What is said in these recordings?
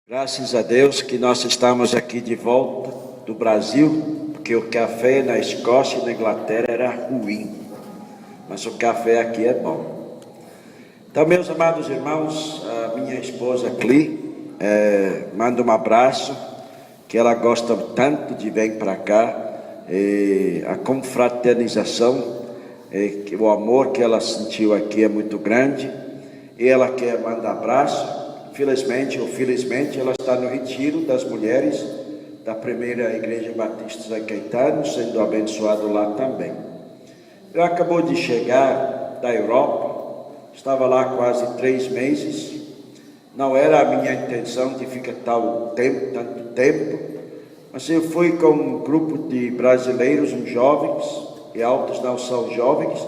Graças a Deus que nós estamos aqui de volta do Brasil, porque o café na Escócia e na Inglaterra era ruim, mas o café aqui é bom. Então, meus amados irmãos, a minha esposa Cli manda um abraço, que ela gosta tanto de vir para cá, a confraternização, o amor que ela sentiu aqui é muito grande, e ela quer mandar abraço. Infelizmente ou felizmente, ela está no retiro das mulheres da primeira Igreja Batista Zé Caetano, sendo abençoado lá também. Eu acabou de chegar da Europa, estava lá quase 3 meses, não era a minha intenção de ficar tanto tempo, mas eu fui com um grupo de brasileiros, uns jovens, e outros não são jovens,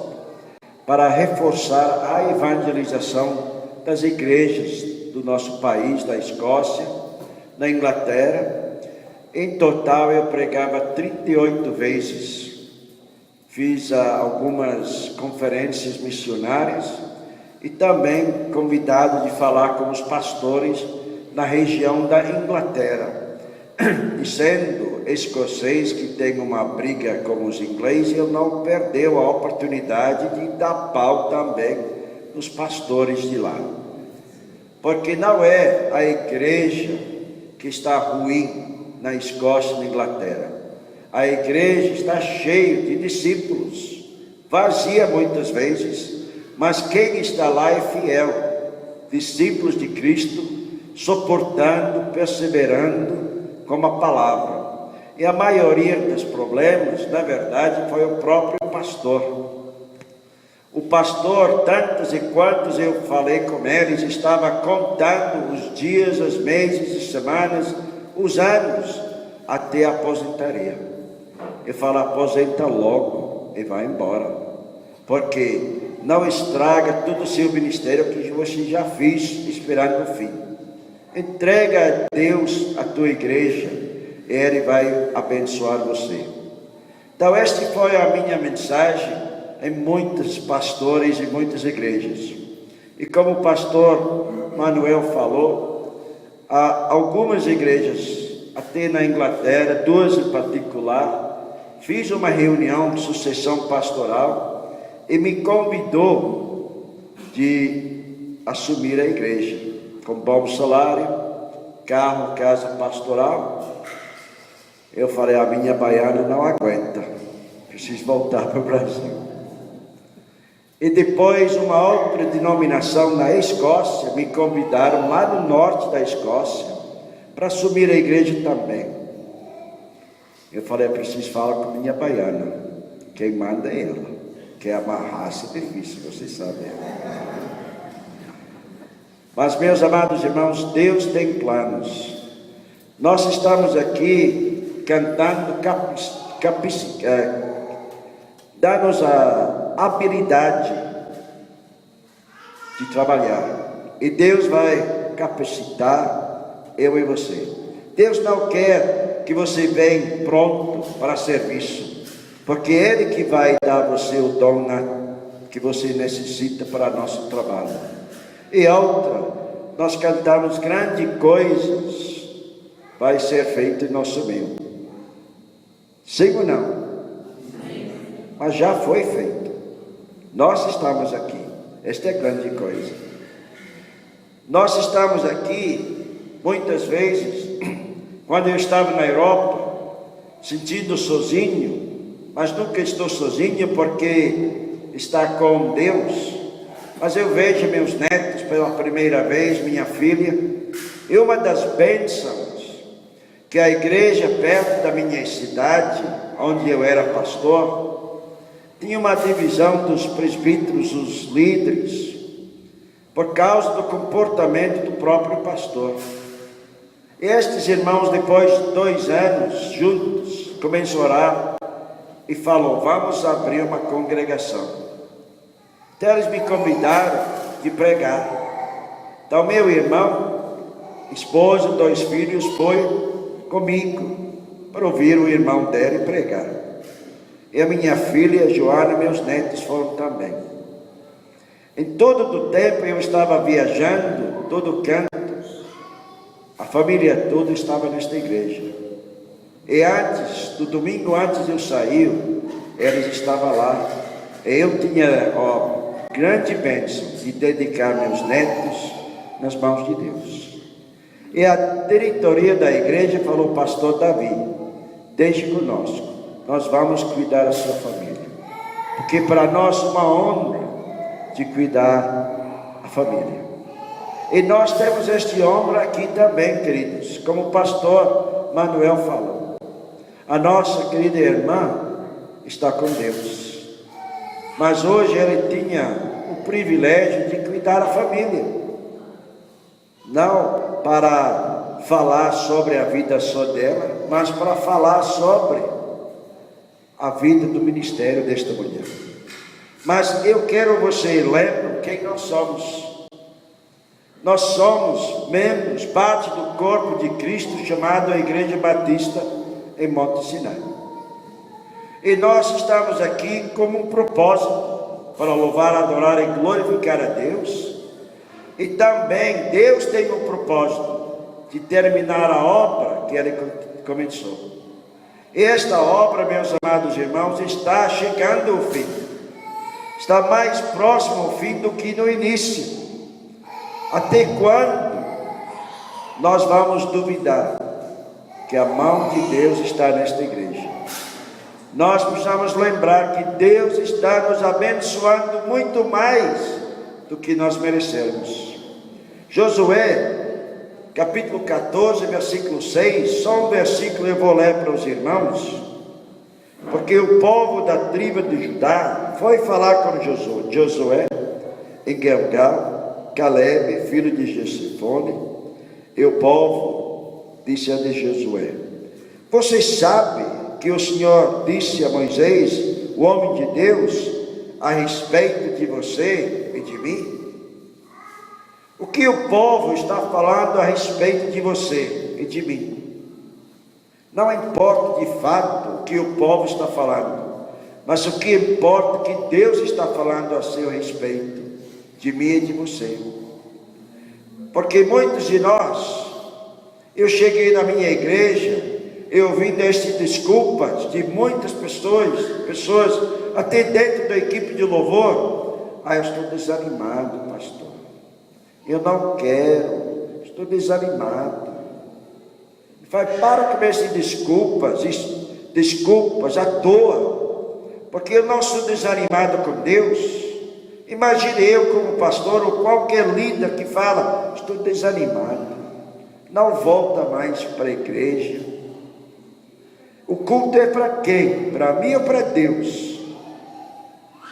para reforçar a evangelização das igrejas do nosso país, da Escócia, na Inglaterra. Em total eu pregava 38 vezes, fiz algumas conferências missionárias e também convidado de falar com os pastores na região da Inglaterra. E sendo escocês que tem uma briga com os ingleses, ele não perdeu a oportunidade de dar pau também nos pastores de lá. Porque não é a igreja que está ruim na Escócia e na Inglaterra. A igreja está cheia de discípulos, vazia muitas vezes, mas quem está lá é fiel, discípulos de Cristo, suportando, perseverando com a palavra. E a maioria dos problemas, na verdade, foi o próprio pastor. O pastor, tantos e quantos eu falei com eles, estava contando os dias, os meses, as semanas, os anos, até a aposentaria. Eu falo, aposenta logo e vai embora, porque não estraga todo o seu ministério que você já fez, esperando o fim. Entrega a Deus a tua igreja, e Ele vai abençoar você. Então, esta foi a minha mensagem em muitos pastores e muitas igrejas. E como o pastor Manuel falou, há algumas igrejas, até na Inglaterra, 2 em particular, fiz uma reunião de sucessão pastoral e me convidou de assumir a igreja, com bom salário, carro, casa pastoral. Eu falei, a minha baiana não aguenta, preciso voltar para o Brasil. E depois uma outra denominação na Escócia me convidaram lá no norte da Escócia para assumir a igreja também. Eu falei, eu preciso falar com minha baiana, quem manda é ela, que é uma raça difícil, vocês sabem. Mas, meus amados irmãos, Deus tem planos. Nós estamos aqui cantando, dá-nos a habilidade de trabalhar, e Deus vai capacitar eu e você. Deus não quer que você venha pronto para serviço, porque é Ele que vai dar a você o dom que você necessita para nosso trabalho. E outra, nós cantamos grandes coisas vai ser feito em nosso meio. Sim ou não? Mas já foi feito. Nós estamos aqui, esta é grande coisa. Nós estamos aqui, muitas vezes, quando eu estava na Europa, sentindo sozinho, mas nunca estou sozinho porque está com Deus. Mas eu vejo meus netos pela primeira vez, minha filha, e uma das bênçãos que a igreja perto da minha cidade, onde eu era pastor, tinha uma divisão dos presbíteros, os líderes, por causa do comportamento do próprio pastor. E estes irmãos, depois de 2 anos juntos, começaram a orar e falou, vamos abrir uma congregação. Então eles me convidaram de pregar. Então meu irmão, esposa, 2 filhos, foi comigo para ouvir o irmão dele pregar. E a minha filha, Joana, meus netos foram também. Em todo o tempo eu estava viajando, todo canto, A família toda estava nesta igreja. E antes, do domingo antes de eu sair, eles estavam lá. Eu tinha grande bênção de dedicar meus netos nas mãos de Deus. E a diretoria da igreja falou: pastor Davi, deixe conosco, nós vamos cuidar da sua família, porque para nós é uma honra de cuidar da família. E nós temos este honra aqui também, queridos, como o pastor Manuel falou. A nossa querida irmã está com Deus, mas hoje ele tinha o privilégio de cuidar da família, não para falar sobre a vida só dela, mas para falar sobre a vida do ministério desta mulher. Mas eu quero que você lembre quem nós somos. Nós somos membros, parte do corpo de Cristo, chamado a Igreja Batista em Monte Sinai. E nós estamos aqui como um propósito para louvar, adorar e glorificar a Deus. E também Deus tem um propósito de terminar a obra que Ele começou. E esta obra, meus amados irmãos, está chegando ao fim. Está mais próximo ao fim do que no início. Até quando nós vamos duvidar que a mão de Deus está nesta igreja? Nós precisamos lembrar que Deus está nos abençoando muito mais do que nós merecemos. Josué, capítulo 14, versículo 6, só um versículo eu vou ler para os irmãos, porque o povo da tribo de Judá foi falar com Josué em Gilgal. Caleb, filho de Jefone, e o povo disse a Josué: você sabe que o Senhor disse a Moisés, o homem de Deus, a respeito de você e de mim? O que o povo está falando a respeito de você e de mim? Não importa de fato o que o povo está falando, mas o que importa é que Deus está falando a seu respeito, de mim e de você. Porque muitos de nós, eu cheguei na minha igreja, eu ouvi destas desculpas de muitas pessoas até dentro da equipe de louvor: eu estou desanimado, pastor, eu não quero, estou desanimado. Para com essas desculpas à toa, porque eu não sou desanimado com Deus. Imagine eu como pastor ou qualquer líder que fala: estou desanimado, não volta mais para a igreja. O culto é para quem? Para mim ou para Deus?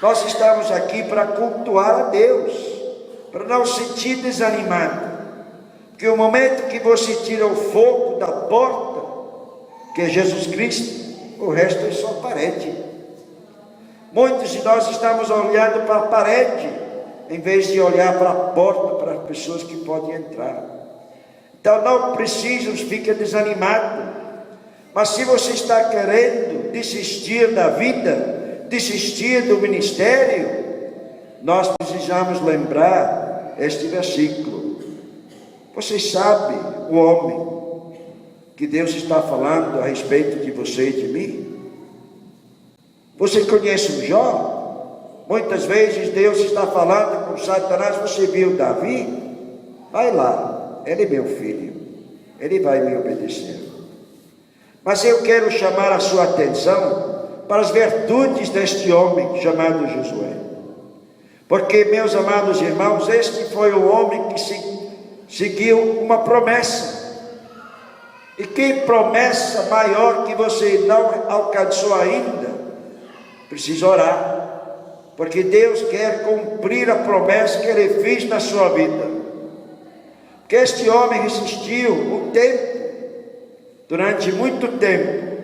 Nós estamos aqui para cultuar a Deus, para não sentir desanimado, porque o momento que você tira o fogo da porta, que é Jesus Cristo, o resto é só parede. Muitos de nós estamos olhando para a parede, em vez de olhar para a porta, para as pessoas que podem entrar. Então não precisam ficar desanimados. Mas se você está querendo desistir da vida, desistir do ministério, nós precisamos lembrar este versículo. Você sabe, o homem, que Deus está falando a respeito de você e de mim? Você conhece o Jó? Muitas vezes Deus está falando com Satanás: você viu Davi? Vai lá, ele é meu filho, ele vai me obedecer. Mas eu quero chamar a sua atenção para as virtudes deste homem chamado Josué. Porque, meus amados irmãos, este foi o homem que seguiu uma promessa. E que promessa maior que você não alcançou ainda? Precisa orar, porque Deus quer cumprir a promessa que Ele fez na sua vida. Porque este homem resistiu o tempo, durante muito tempo,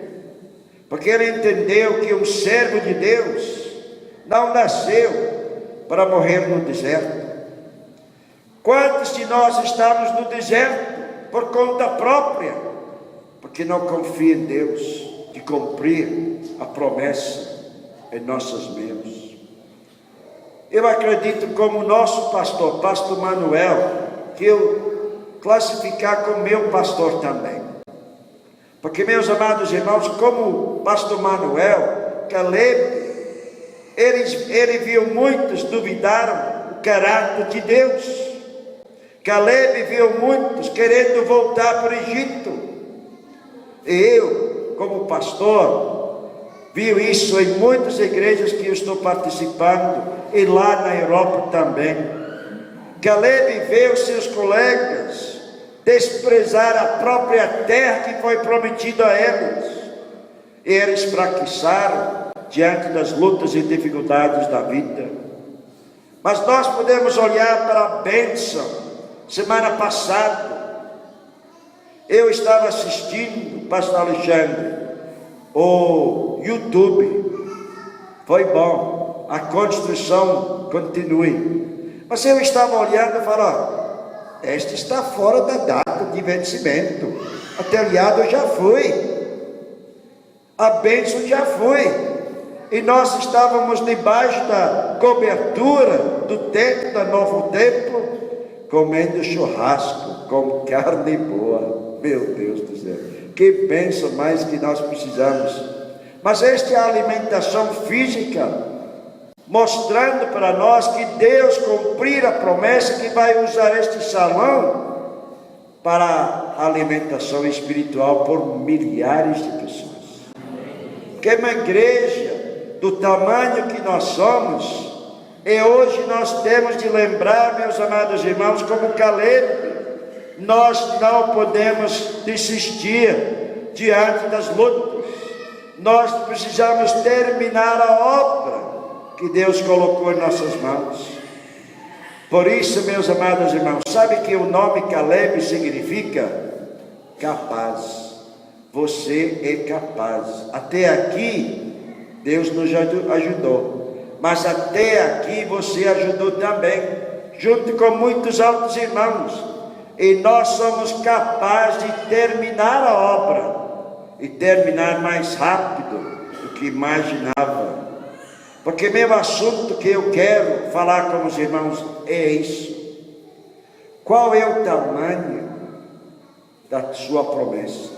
porque ele entendeu que um servo de Deus não nasceu para morrer no deserto. Quantos de nós estamos no deserto por conta própria, porque não confia em Deus de cumprir a promessa em nossas mãos? Eu acredito como nosso pastor Manuel, que eu classificar como meu pastor também. Porque, meus amados irmãos, como o pastor Manuel, Caleb, ele viu muitos duvidaram o caráter de Deus. Caleb viu muitos querendo voltar para o Egito. E eu, como pastor, vi isso em muitas igrejas que eu estou participando e lá na Europa também. Caleb viu seus colegas desprezar a própria terra que foi prometida a eles. E eles fraquejaram diante das lutas e dificuldades da vida. Mas nós podemos olhar para a bênção. Semana passada, eu estava assistindo, pastor Alexandre, o YouTube. Foi bom, a construção continue. Mas eu estava olhando e falando, esta está fora da data de vencimento. O telhado já foi, a bênção já foi. E nós estávamos debaixo da cobertura do templo, do novo templo, comendo churrasco com carne boa. Meu Deus do céu, que bênção mais que nós precisamos. Mas esta é a alimentação física, mostrando para nós que Deus cumprir a promessa que vai usar este salão para a alimentação espiritual por milhares de pessoas. Que é uma igreja do tamanho que nós somos, e hoje nós temos de lembrar, meus amados irmãos, como Caleb, nós não podemos desistir diante das lutas. Nós precisamos terminar a obra que Deus colocou em nossas mãos. Por isso, meus amados irmãos, sabe que o nome Caleb significa capaz. Você é capaz. Até aqui Deus nos ajudou, mas até aqui você ajudou também, junto com muitos outros irmãos, e nós somos capazes de terminar a obra, e terminar mais rápido do que imaginava. Porque meu assunto que eu quero falar com os irmãos é isso. Qual é o tamanho da sua promessa?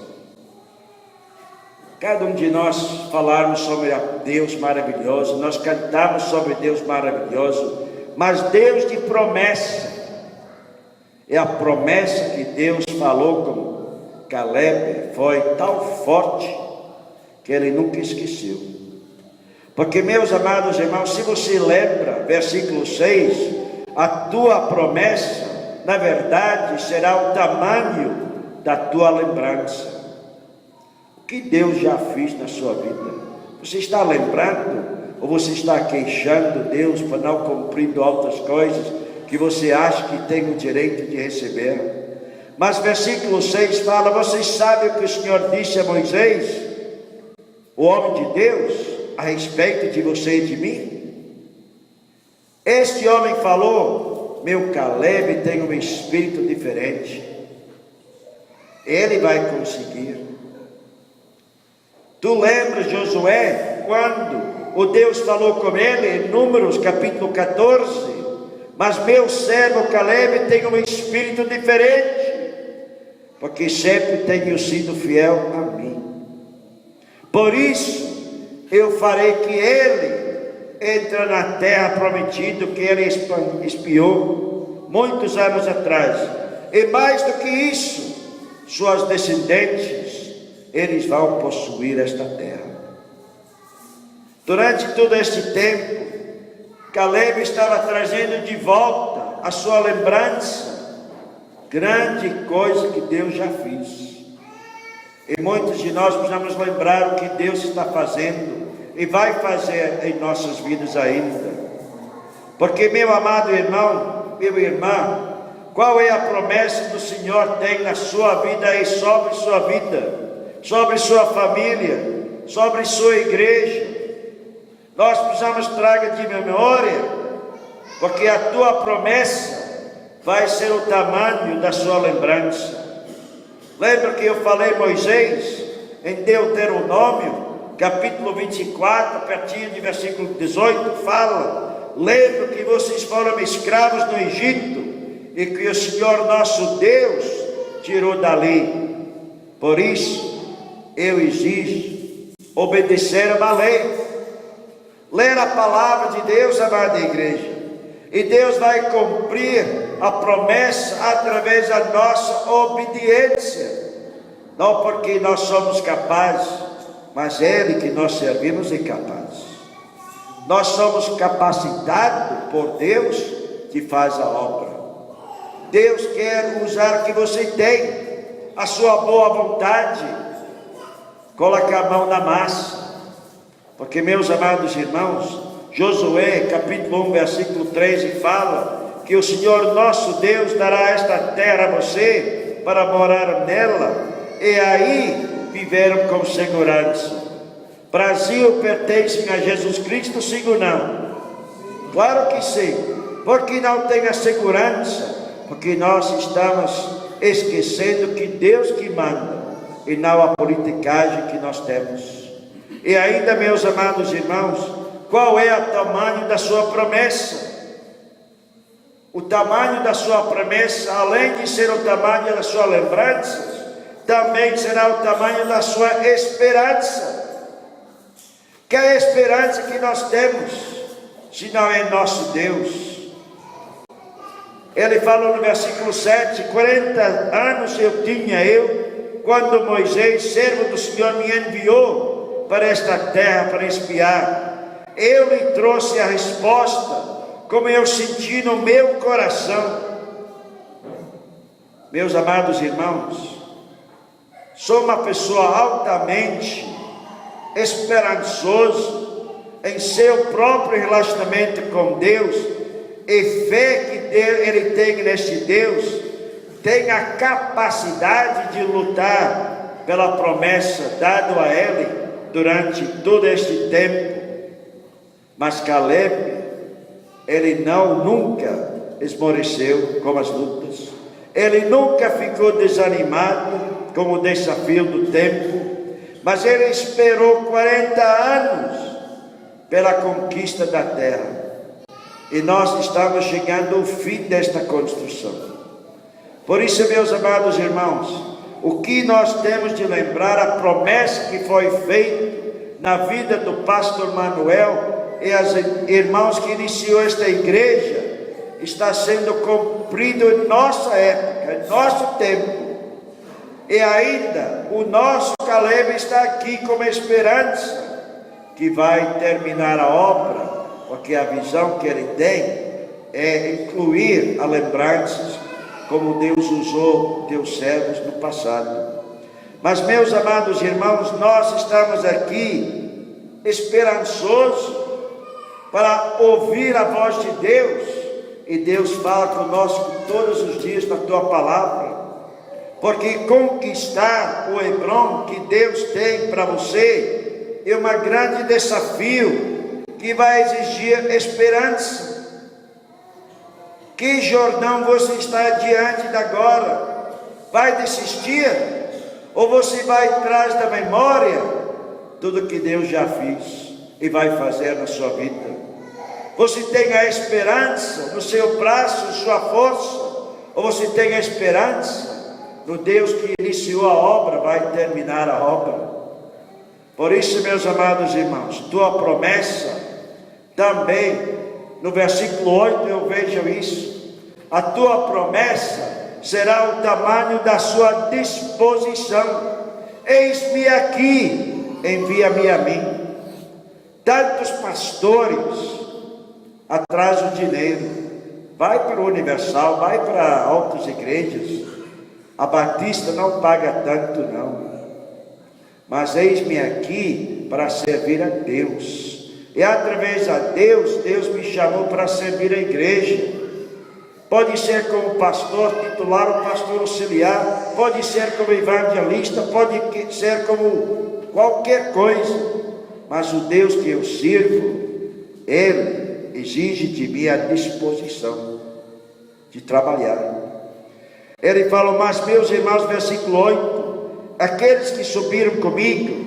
Cada um de nós falarmos sobre Deus maravilhoso, nós cantamos sobre Deus maravilhoso, mas Deus de promessa, é a promessa que Deus falou com Caleb, foi tão forte, que ele nunca esqueceu. Porque, meus amados irmãos, se você lembra, versículo 6, a tua promessa, na verdade, será o tamanho da tua lembrança. O que Deus já fez na sua vida? Você está lembrando? Ou você está queixando Deus por não cumprir outras coisas que você acha que tem o direito de receber? Mas versículo 6 fala, vocês sabem o que o Senhor disse a Moisés, o homem de Deus, a respeito de você e de mim? Este homem falou, meu Caleb tem um espírito diferente, ele vai conseguir. Tu lembras, Josué, quando o Deus falou com ele, em Números capítulo 14, mas meu servo Caleb tem um espírito diferente, porque sempre tenho sido fiel a mim. Por isso, eu farei que ele entre na terra prometida, que ele espiou muitos anos atrás. E mais do que isso, suas descendentes, eles vão possuir esta terra. Durante todo este tempo, Caleb estava trazendo de volta a sua lembrança, grande coisa que Deus já fez. E muitos de nós precisamos lembrar o que Deus está fazendo e vai fazer em nossas vidas ainda. Porque, meu amado irmão, meu irmão, qual é a promessa do Senhor tem na sua vida e sobre sua vida? Sobre sua família, sobre sua igreja. Nós precisamos trazer de memória, porque a tua promessa vai ser o tamanho da sua lembrança. Lembra que eu falei Moisés, em Deuteronômio, capítulo 24, pertinho de versículo 18, fala, lembra que vocês foram escravos no Egito, e que o Senhor nosso Deus tirou dali. Por isso, eu exijo obedecer a uma lei. Ler a palavra de Deus, amada igreja. E Deus vai cumprir a promessa através da nossa obediência. Não porque nós somos capazes, mas Ele que nós servimos é capaz. Nós somos capacitados por Deus que faz a obra. Deus quer usar o que você tem, a sua boa vontade. Coloque a mão na massa. Porque, meus amados irmãos, Josué, capítulo 1, versículo 13, fala que o Senhor nosso Deus dará esta terra a você para morar nela, e aí viveram com segurança. Brasil pertence a Jesus Cristo, sim ou não? Claro que sim. Porque não tem a segurança? Porque nós estamos esquecendo que Deus que manda, e não a politicagem que nós temos. E ainda, meus amados irmãos, qual é o tamanho da sua promessa? O tamanho da sua promessa, além de ser o tamanho da sua lembrança, também será o tamanho da sua esperança. Que é a esperança que nós temos, se não é nosso Deus? Ele falou no versículo 7, 40 anos eu tinha quando Moisés, servo do Senhor, me enviou para esta terra para espiar. Eu lhe trouxe a resposta, como eu senti no meu coração. Meus amados irmãos, sou uma pessoa altamente esperançoso em seu próprio relacionamento com Deus, e fé que ele tem neste Deus, tem a capacidade de lutar pela promessa dada a ele durante todo este tempo. Mas Caleb, ele nunca esmoreceu com as lutas, ele nunca ficou desanimado com o desafio do tempo, mas ele esperou 40 anos pela conquista da terra. E nós estamos chegando ao fim desta construção. Por isso, meus amados irmãos, o que nós temos de lembrar, a promessa que foi feita na vida do pastor Manuel e as irmãos que iniciou esta igreja, está sendo cumprido em nossa época, em nosso tempo. E ainda o nosso Caleb está aqui com esperança que vai terminar a obra, porque a visão que ele tem é incluir as lembranças como Deus usou teus servos no passado. Mas, meus amados irmãos, nós estamos aqui esperançosos para ouvir a voz de Deus, e Deus fala conosco todos os dias na tua palavra, porque conquistar o Hebrom que Deus tem para você é um grande desafio que vai exigir esperança. Que Jordão você está diante de agora? Vai desistir? Ou você vai atrás da memória tudo que Deus já fez e vai fazer na sua vida? Você tem a esperança no seu braço, sua força? Ou você tem a esperança no Deus que iniciou a obra, vai terminar a obra? Por isso, meus amados irmãos, tua promessa também, no versículo 8 eu vejo isso. A tua promessa será o tamanho da sua disposição. Eis-me aqui, envia-me a mim. Tantos pastores atrás do dinheiro, vai para o Universal, vai para outras igrejas. A Batista não paga tanto não, mas eis-me aqui para servir a Deus, e através a Deus, Deus me chamou para servir a igreja. Pode ser como pastor titular ou pastor auxiliar, pode ser como evangelista, pode ser como qualquer coisa, mas o Deus que eu sirvo, Ele exige de mim a disposição de trabalhar. Ele fala, mas meus irmãos, versículo 8, aqueles que subiram comigo,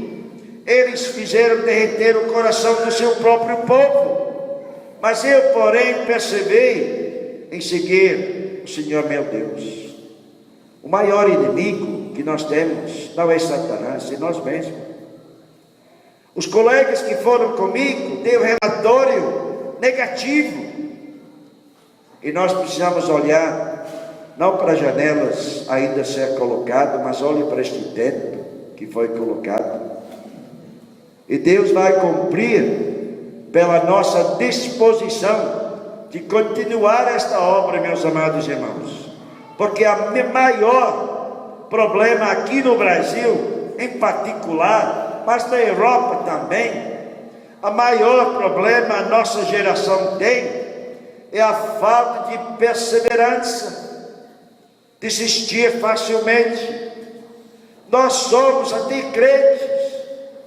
eles fizeram derreter o coração do seu próprio povo, mas eu, porém, perseverei em seguir o Senhor meu Deus. O maior inimigo que nós temos não é Satanás, é nós mesmos. Os colegas que foram comigo deu relatório negativo. E nós precisamos olhar, não para as janelas ainda ser colocado, mas olhe para este teto que foi colocado. E Deus vai cumprir pela nossa disposição de continuar esta obra, meus amados irmãos. Porque o maior problema aqui no Brasil, em particular, mas na Europa também, o maior problema a nossa geração tem é a falta de perseverança, desistir facilmente. Nós somos até crentes,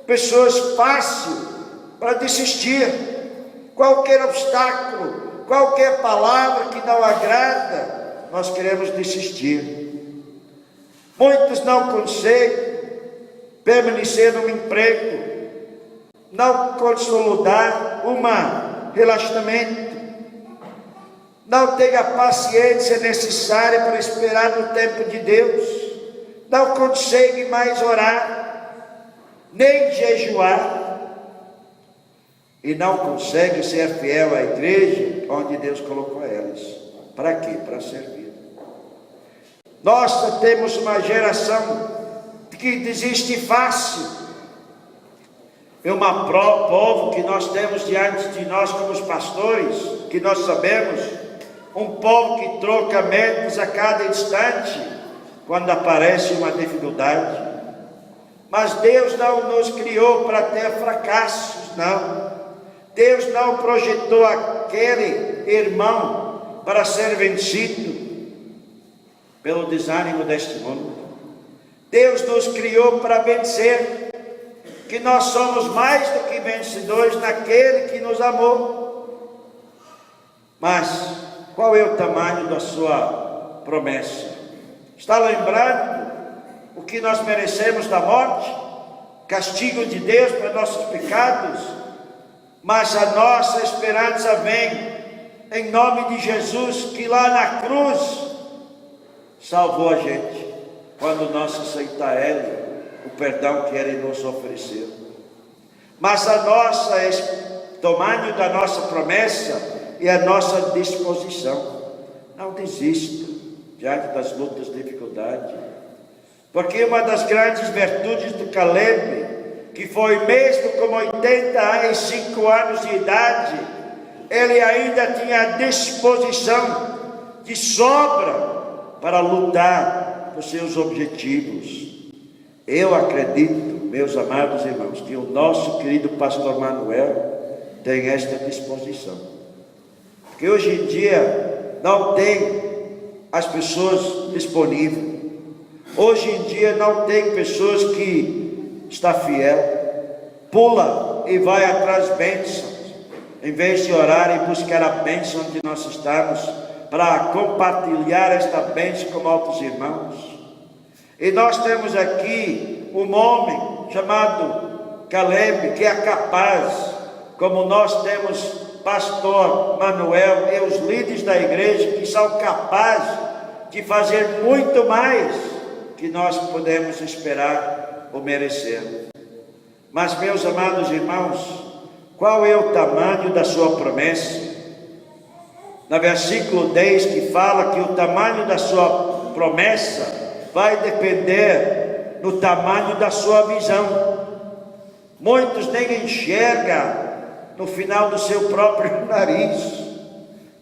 pessoas fáceis para desistir. Qualquer obstáculo, qualquer palavra que não agrada, nós queremos desistir. Muitos não conseguem permanecer no emprego, não consolidar um relacionamento, não tem a paciência necessária para esperar no tempo de Deus, não consegue mais orar, nem jejuar, e não consegue ser fiel à igreja onde Deus colocou elas. Para quê? Para servir. Nós temos uma geração que desiste fácil. É um povo que nós temos diante de nós como os pastores, que nós sabemos, um povo que troca metas a cada instante, quando aparece uma dificuldade. Mas Deus não nos criou para ter fracassos, não. Deus não projetou aquele irmão para ser vencido pelo desânimo deste mundo. Deus nos criou para vencer, que nós somos mais do que vencedores naquele que nos amou. Mas qual é o tamanho da sua promessa? Está lembrando o que nós merecemos da morte? Castigo de Deus para nossos pecados? Mas a nossa esperança vem em nome de Jesus, que lá na cruz salvou a gente, quando nós aceitamos Ele, o perdão que Ele nos ofereceu. Mas o tamanho da nossa promessa e a nossa disposição. Não desista diante das lutas e dificuldades, porque uma das grandes virtudes de Caleb, que foi mesmo com 85 anos de idade, ele ainda tinha disposição de sobra para lutar por seus objetivos. Eu acredito, meus amados irmãos, que o nosso querido pastor Manuel tem esta disposição, porque hoje em dia não tem as pessoas disponíveis. Hoje em dia não tem pessoas que está fiel, pula e vai atrás de bênçãos, em vez de orar e buscar a bênção onde nós estamos, para compartilhar esta bênção com outros irmãos. E nós temos aqui um homem chamado Caleb, que é capaz, como nós temos pastor Manuel e os líderes da igreja, que são capazes de fazer muito mais que nós podemos esperar ou merecer. Mas, meus amados irmãos, qual é o tamanho da sua promessa? No versículo 10, que fala que o tamanho da sua promessa vai depender do tamanho da sua visão. Muitos nem enxergam no final do seu próprio nariz.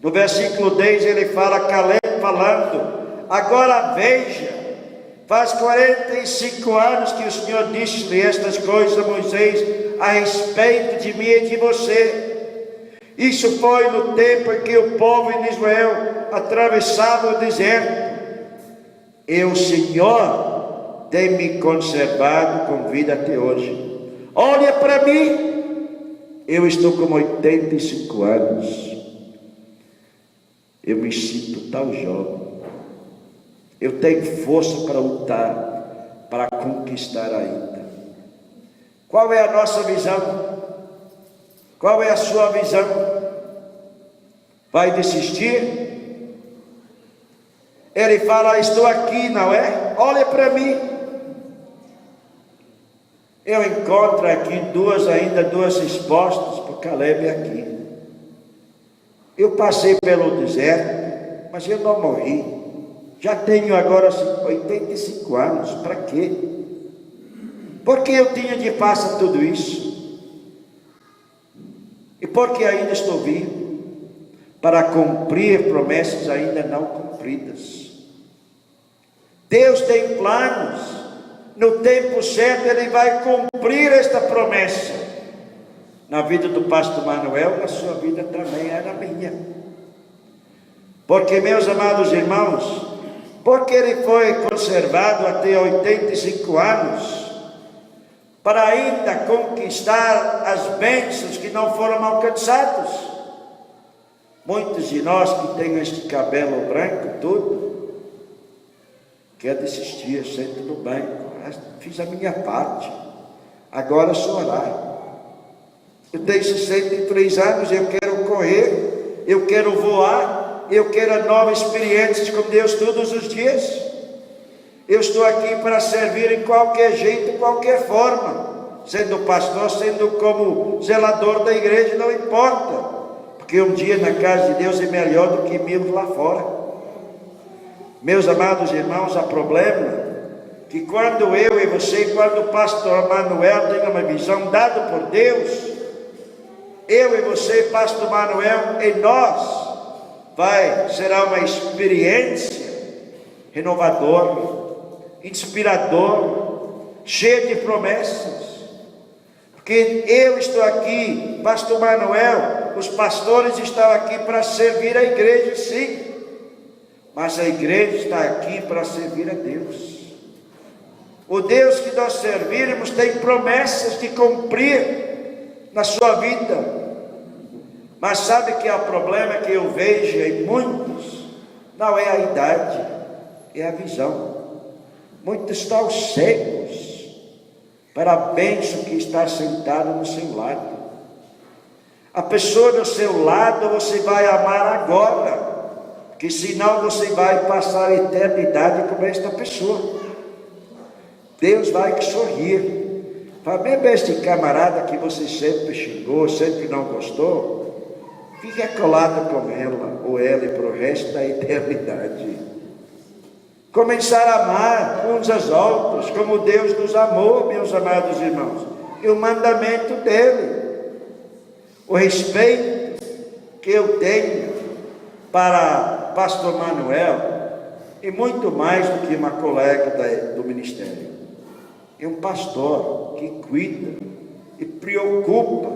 No versículo 10 ele fala, Caleb falando, agora veja, faz 45 anos que o Senhor disse-lhe estas coisas a Moisés a respeito de mim e de você. Isso foi no tempo em que o povo de Israel atravessava o deserto. E o Senhor tem me conservado com vida até hoje. Olha para mim, eu estou com 85 anos. Eu me sinto tão jovem. Eu tenho força para lutar, para conquistar ainda. Qual é a nossa visão? Qual é a sua visão? Vai desistir? Ele fala: estou aqui, não é? Olha para mim. Eu encontro aqui duas respostas para Caleb aqui. Eu passei pelo deserto, mas eu não morri. Já tenho agora 85 anos. Para quê? Por que eu tinha de passar tudo isso? E porque ainda estou vivo para cumprir promessas ainda não cumpridas. Deus tem planos. No tempo certo Ele vai cumprir esta promessa. Na vida do pastor Manuel, na sua vida também era minha. Porque, meus amados irmãos, porque ele foi conservado até 85 anos, para ainda conquistar as bênçãos que não foram alcançados. Muitos de nós que têm este cabelo branco tudo, quer desistir, sento no banco. Fiz a minha parte, agora só orar. Eu tenho 63 anos, eu quero correr, eu quero voar, eu quero novas experiências com Deus todos os dias. Eu estou aqui para servir em qualquer jeito, de qualquer forma, sendo pastor, sendo como zelador da igreja, não importa, porque um dia na casa de Deus é melhor do que 1000 lá fora. Meus amados irmãos, há problema que quando eu e você, quando o pastor Manuel tem uma visão dada por Deus, eu e você, pastor Manuel, e nós, será uma experiência renovadora, inspirador, cheio de promessas. Porque eu estou aqui, pastor Manuel, os pastores estão aqui para servir a igreja, sim, mas a igreja está aqui para servir a Deus. O Deus que nós servirmos tem promessas de cumprir na sua vida. Mas sabe que há problema que eu vejo em muitos? Não é a idade, é a visão. Muitos estão cegos para a bênção que está sentada no seu lado. A pessoa do seu lado você vai amar agora, porque senão você vai passar a eternidade com esta pessoa. Deus vai sorrir. Fala: mesmo este camarada que você sempre xingou, sempre não gostou, fique colado com ela ou ele para o resto da eternidade. Começar a amar uns aos outros como Deus nos amou, meus amados irmãos. E o mandamento dele, o respeito que eu tenho para pastor Manuel, e muito mais do que uma colega do ministério. É um pastor que cuida e preocupa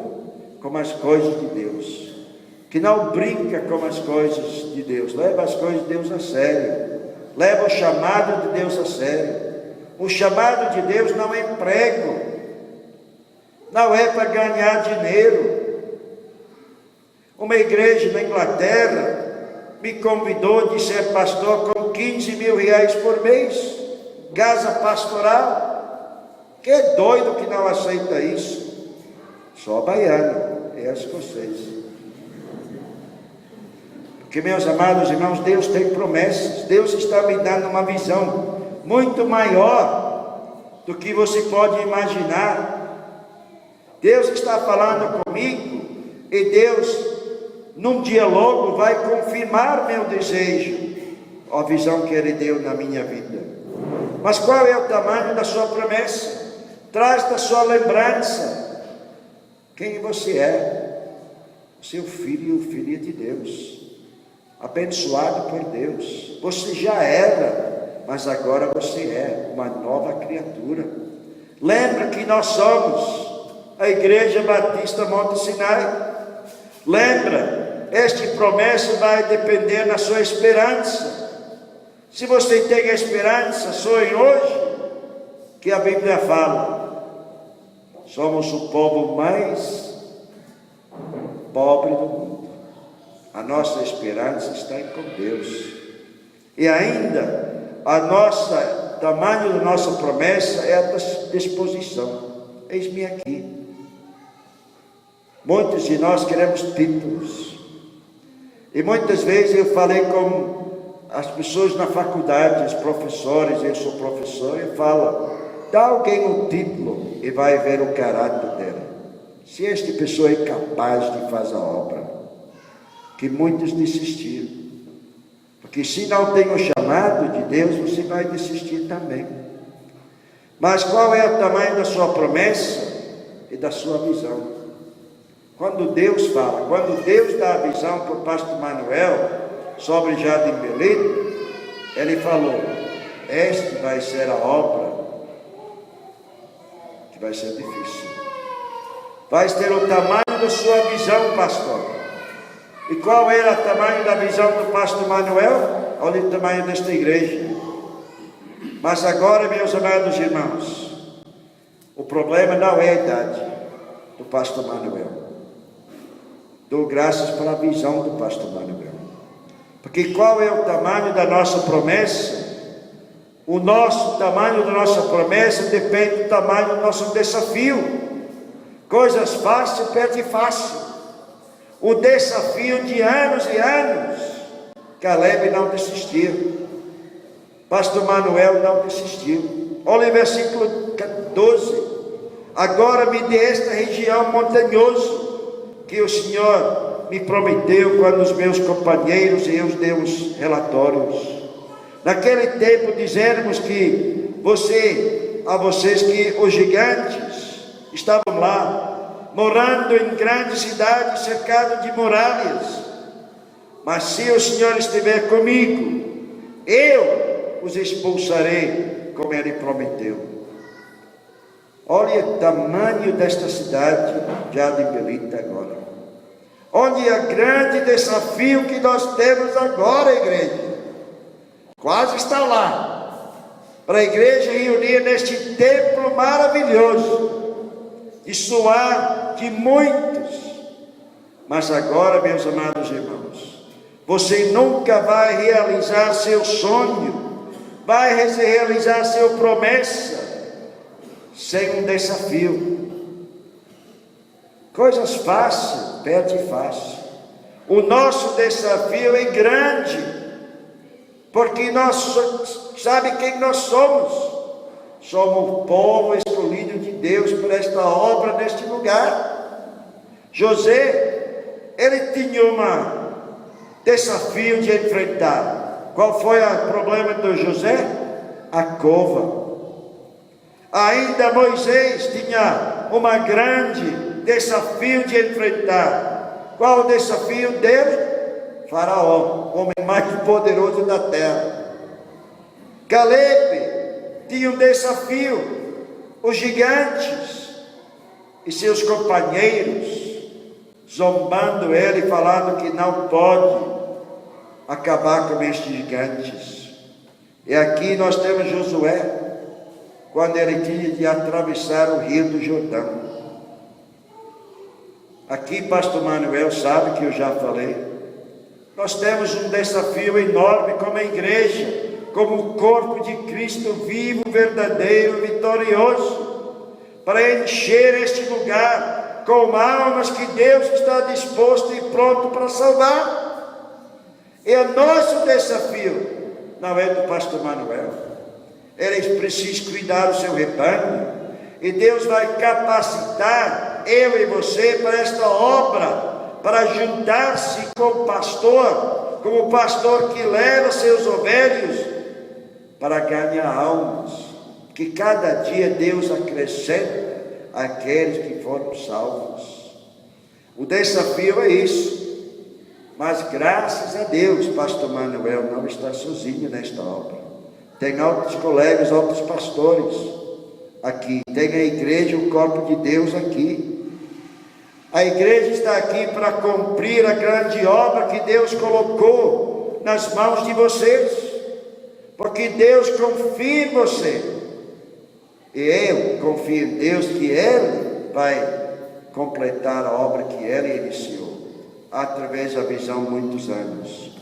com as coisas de Deus, que não brinca com as coisas de Deus, leva as coisas de Deus a sério, leva o chamado de Deus a sério. O chamado de Deus não é emprego, não é para ganhar dinheiro. Uma igreja na Inglaterra me convidou de ser pastor com 15 mil reais por mês, casa pastoral. Que é doido que não aceita isso? Só baiano, é escocês. Porque, meus amados irmãos, Deus tem promessas. Deus está me dando uma visão muito maior do que você pode imaginar. Deus está falando comigo, e Deus, num diálogo, vai confirmar meu desejo, a visão que Ele deu na minha vida. Mas qual é o tamanho da sua promessa? Traz da sua lembrança quem você é, seu filho e filha de Deus, abençoado por Deus. Você já era, mas agora você é uma nova criatura. Lembra que nós somos a Igreja Batista Monte Sinai. Lembra, esta promessa vai depender da sua esperança. Se você tem esperança, sonhe hoje, que a Bíblia fala. Somos o povo mais pobre do mundo. A nossa esperança está com Deus. E ainda, o tamanho da nossa promessa é a disposição. Eis-me aqui. Muitos de nós queremos títulos. E muitas vezes eu falei com as pessoas na faculdade, os professores, eu sou professor, e falam, dá alguém um título e vai ver o caráter dela. Se esta pessoa é capaz de fazer a obra, que muitos desistiram. Porque se não tem o chamado de Deus, você vai desistir também. Mas qual é o tamanho da sua promessa e da sua visão? Quando Deus fala, quando Deus dá a visão para o pastor Manuel sobre Jardim Belito, ele falou, este vai ser a obra que vai ser difícil. Vai ter o tamanho da sua visão, pastor. E qual era o tamanho da visão do pastor Manuel? Olha o tamanho desta igreja. Mas agora, meus amados irmãos, o problema não é a idade do pastor Manuel. Dou graças pela visão do pastor Manuel. Porque qual é o tamanho da nossa promessa? O tamanho da nossa promessa depende do tamanho do nosso desafio. Coisas fáceis perde fácil. O desafio de anos e anos, Caleb não desistiu. Pastor Manuel não desistiu. Olha o versículo 12. Agora me dê esta região montanhosa que o Senhor me prometeu quando os meus companheiros e eu dei os relatórios. Naquele tempo dizemos que a vocês que os gigantes estavam lá, morando em grandes cidades cercados de muralhas. Mas se o Senhor estiver comigo, eu os expulsarei, como Ele prometeu. Olha o tamanho desta cidade, Jardim Belito agora. Olha o grande desafio que nós temos agora, igreja. Quase está lá. Para a igreja reunir neste templo maravilhoso. E soar de muitos. Mas agora, meus amados irmãos, você nunca vai realizar seu sonho, vai realizar sua promessa, sem um desafio. Coisas fáceis, perde fácil. O nosso desafio é grande, porque nós sabe quem nós somos. Somos o povo escolhido de Deus por esta obra neste lugar. José, ele tinha um desafio de enfrentar. Qual foi o problema de José? A cova. Ainda Moisés tinha um grande desafio de enfrentar. Qual o desafio dele? Faraó, o homem mais poderoso da terra. Caleb tinha um desafio, os gigantes e seus companheiros zombando ele, falando que não pode acabar com estes gigantes. E aqui nós temos Josué, quando ele tinha de atravessar o rio do Jordão. Aqui pastor Manuel sabe que eu já falei, nós temos um desafio enorme como igreja, como o corpo de Cristo vivo, verdadeiro, vitorioso, para encher este lugar com almas que Deus está disposto e pronto para salvar. E o nosso desafio não é do pastor Manuel. Ele precisa cuidar do seu rebanho, e Deus vai capacitar eu e você para esta obra, para juntar-se com o pastor, como o pastor que leva seus ovelhos, para ganhar almas, que cada dia Deus acrescenta aqueles que foram salvos. O desafio é isso, mas graças a Deus, pastor Manuel não está sozinho nesta obra. Tem outros colegas, outros pastores aqui, tem a igreja, o corpo de Deus aqui. A igreja está aqui para cumprir a grande obra que Deus colocou nas mãos de vocês. Porque Deus confia em você, e eu confio em Deus que Ele vai completar a obra que Ele iniciou, através da visão muitos anos.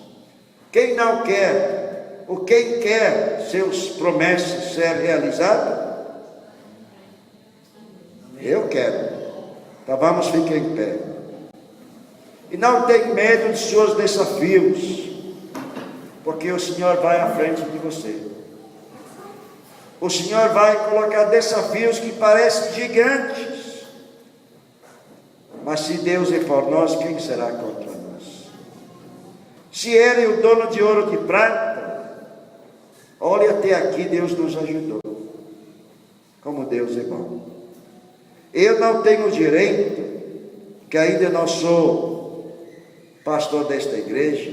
Quem não quer, ou quem quer seus promessas ser realizadas? Eu quero. Então vamos ficar em pé. E não tenha medo de seus desafios. porque o Senhor vai à frente de você. O Senhor vai colocar desafios que parecem gigantes, mas se Deus é por nós, quem será contra nós? Se Ele é o dono de ouro e de prata, olha, até aqui Deus nos ajudou. Como Deus é bom. Eu não tenho direito, que ainda não sou pastor desta igreja,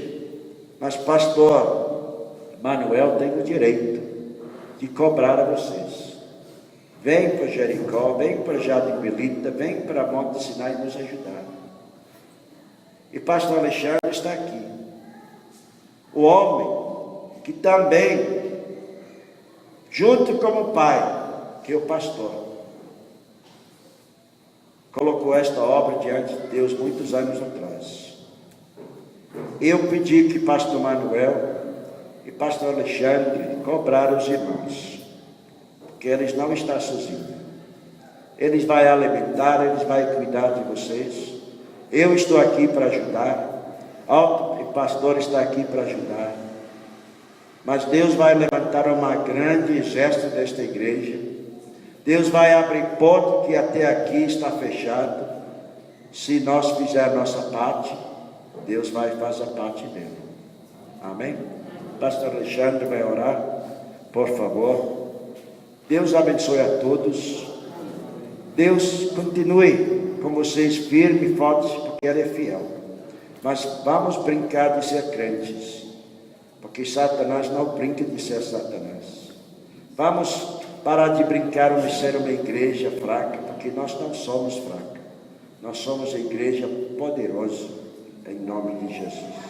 mas pastor Manuel tem o direito de cobrar a vocês. Vem para Jericó, vem para Jardim Belita, vem para Monte Sinai nos ajudar. E pastor Alexandre está aqui. O homem que também, junto com o pai, que é o pastor, colocou esta obra diante de Deus muitos anos atrás. Eu pedi que pastor Manuel e pastor Alexandre cobraram os irmãos, porque eles não estão sozinhos. Eles vão alimentar, eles vão cuidar de vocês. Eu estou aqui para ajudar, o pastor está aqui para ajudar. Mas Deus vai levantar uma grande exército desta igreja. Deus vai abrir porta que até aqui está fechado. Se nós fizermos nossa parte, Deus vai fazer a parte dele. Amém? Pastor Alexandre vai orar, por favor. Deus abençoe a todos. Deus continue com vocês firmes e fortes, porque Ele é fiel. Mas vamos brincar de ser crentes, porque Satanás não brinca de ser Satanás. Vamos parar de brincar de ser uma igreja fraca, porque nós não somos fracos. Nós somos a igreja poderosa, em nome de Jesus.